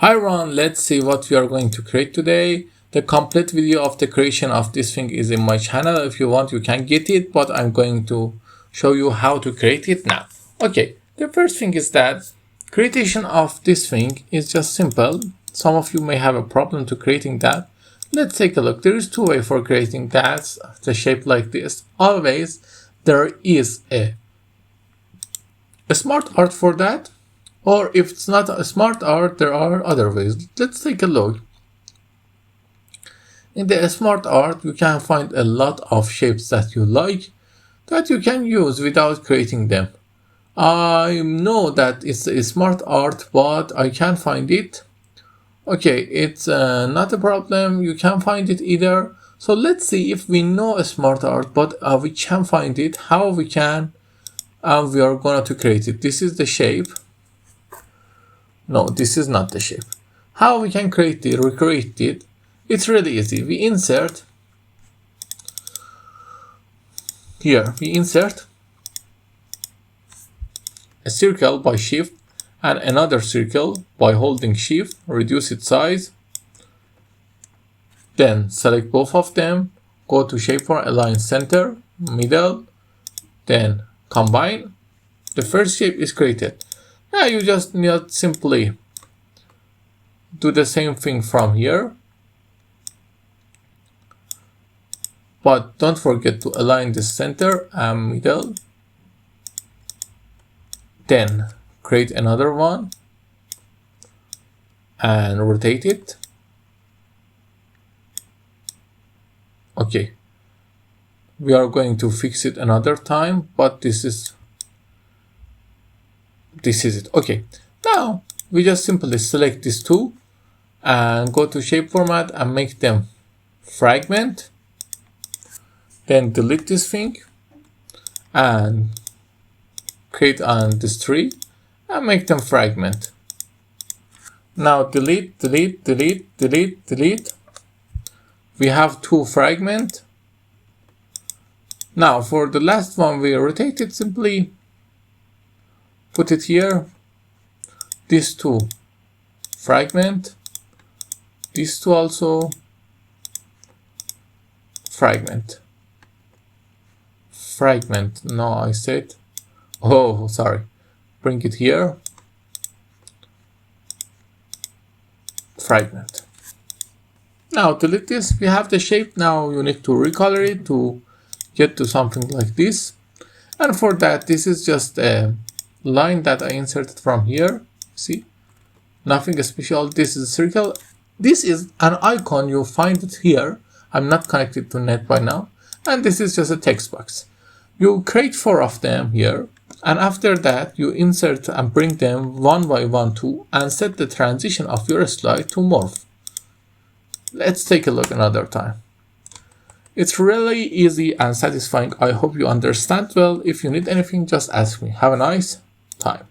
Hi everyone, let's see what we are going to create today. The complete video of the creation of this thing is in my channel. If you want, you can get it, but I'm going to show you how to create it now. Okay, the first thing is that creation of this thing is just simple. Some of you may have a problem to creating that. Let's take a look. There is two ways for creating that, the shape like this. Always there is a smart art for that. Or if it's not a smart art, there are other ways. Let's take a look. In the smart art, you can find a lot of shapes that you like that you can use without creating them. I know that it's a smart art, but I can't find it. Okay, it's not a problem. You can find it either. So let's see if we know a smart art, but we can find it, how we can, and we are going to create it. This is the shape. No, this is not the shape. How we can create it, recreate it? It's really easy. We insert here. We insert a circle by shift and another circle by holding shift. Reduce its size. Then select both of them. Go to shapeform, align center, middle. Then combine. The first shape is created. Now you just need simply do the same thing from here, but don't forget to align the center and middle. Then create another one and rotate it. Okay, we are going to fix it another time, but this is it. Okay, now we just simply select these two and go to shape format and make them fragment. Then delete this thing and create on this tree and make them fragment. Now delete. We have two fragment. Now for the last one, we rotate it simply. Put it here, these two fragment, these two also fragment. No, I said, oh, sorry, bring it here, fragment. Now delete this, we have the shape. Now you need to recolor it to get to something like this. And for that, this is just a line that I inserted from here. See, nothing special. This is a circle. This is an icon. You'll find it here. I'm not connected to net by now. And this is just a text box. You create 4 of them here. And after that, you insert and bring them one by one to and set the transition of your slide to morph. Let's take a look another time. It's really easy and satisfying. I hope you understand well. If you need anything, just ask me. Have a nice time.